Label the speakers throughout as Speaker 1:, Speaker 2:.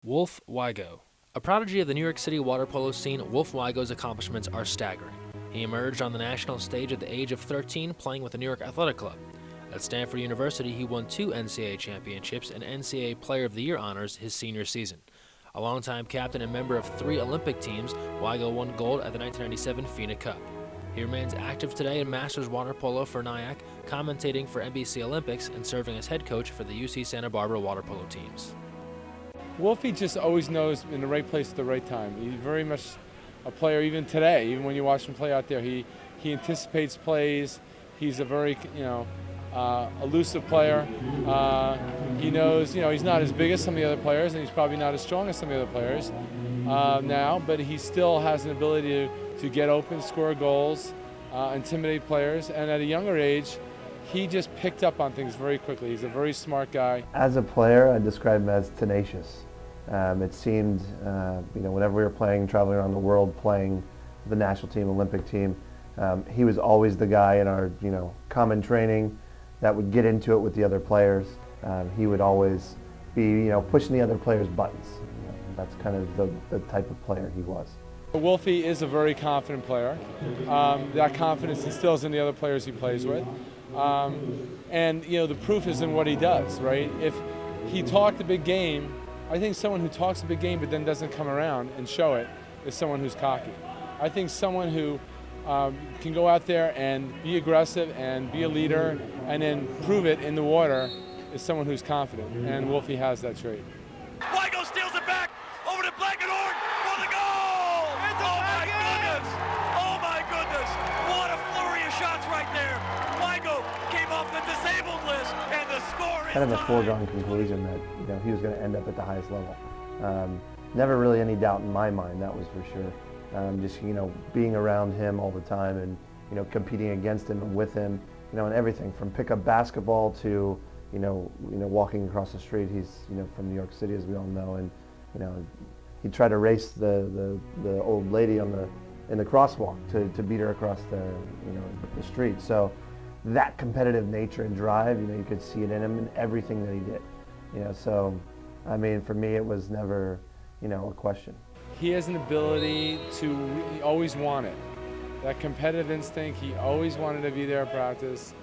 Speaker 1: Wolf Wigo. A prodigy of the New York City water polo scene, Wolf Wigo's accomplishments are staggering. He emerged on the national stage at the age of 13 playing with the New York Athletic Club. At Stanford University, he won 2 NCAA championships and NCAA Player of the Year honors his senior season. A longtime captain and member of 3 Olympic teams, Wigo won gold at the 1997 FINA Cup. He remains active today in Masters water polo for Nyack, commentating for NBC Olympics and serving as head coach for the UC Santa Barbara water polo teams.
Speaker 2: Wolfie just always knows in the right place at the right time. He's very much a player even today. Even when you watch him play out there, he anticipates plays. He's a very elusive player. He knows he's not as big as some of the other players, and he's probably not as strong as some of the other players now. But he still has an ability to get open, score goals, intimidate players. And at a younger age, he just picked up on things very quickly. He's a very smart guy.
Speaker 3: As a player, I describe him as tenacious. It seemed, whenever we were playing, traveling around the world, playing the national team, Olympic team, he was always the guy in our, common training that would get into it with the other players. He would always be, pushing the other players' buttons. That's kind of the type of player he was.
Speaker 2: Wolfie is a very confident player. That confidence instills in the other players he plays with. And the proof is in what he does, right? If he talked a big game, I think someone who talks a big game but then doesn't come around and show it is someone who's cocky. I think someone who can go out there and be aggressive and be a leader and then prove it in the water is someone who's confident, and Wolfie has that trait.
Speaker 4: Wigo steals it back over to Blankenhorn for the goal! Oh my goodness! Oh my goodness! What a flurry of shots right there! Wigo came off the disabled list, and the score is
Speaker 3: Kind of a
Speaker 4: tied.
Speaker 3: foregone conclusion that he was going to end up at the highest level. Never really any doubt in my mind, that was for sure. Just being around him all the time and competing against him and with him, and everything from pickup basketball to walking across the street. He's from New York City, as we all know, and he tried to race the old lady in the crosswalk to beat her across the street. So that competitive nature and drive, you could see it in him in everything that he did. So I mean, for me, it was never a question.
Speaker 2: He has an ability he always want it. That competitive instinct, he always wanted to be there at practice.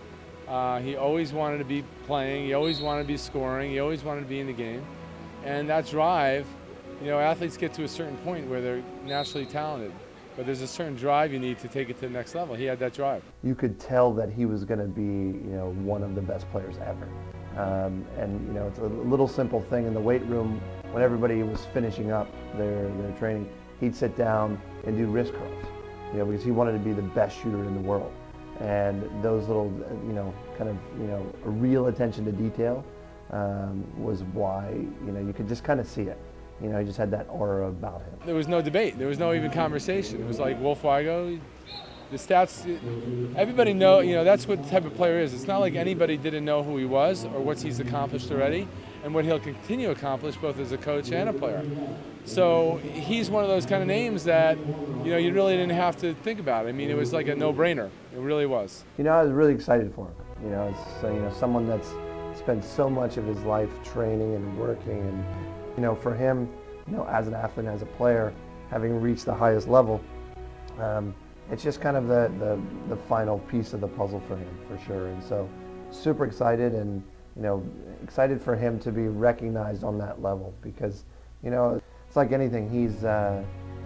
Speaker 2: He always wanted to be playing. He always wanted to be scoring. He always wanted to be in the game. And that drive, athletes get to a certain point where they're naturally talented, but there's a certain drive you need to take it to the next level. He had that drive.
Speaker 3: You could tell that he was going to be, one of the best players ever. And it's a little simple thing in the weight room. When everybody was finishing up their training, he'd sit down and do wrist curls, because he wanted to be the best shooter in the world. And those little, a real attention to detail was why, you could just kind of see it. He just had that aura about him.
Speaker 2: There was no debate. There was no even conversation. It was like Wolf Wigo. The stats, everybody that's what the type of player is. It's not like anybody didn't know who he was or what he's accomplished already and what he'll continue to accomplish both as a coach and a player. So he's one of those kind of names that, you really didn't have to think about. I mean, it was like a no-brainer. It really was.
Speaker 3: I was really excited for him. It's someone that's spent so much of his life training and working, and for him, as an athlete, as a player, having reached the highest level, it's just kind of the final piece of the puzzle for him, for sure. And so, super excited, and excited for him to be recognized on that level, because it's like anything. He's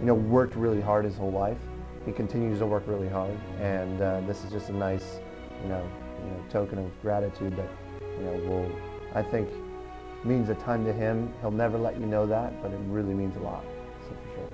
Speaker 3: worked really hard his whole life. He continues to work really hard, and this is just a nice token of gratitude that I think means a ton to him. He'll never let you know that, but it really means a lot. So for sure.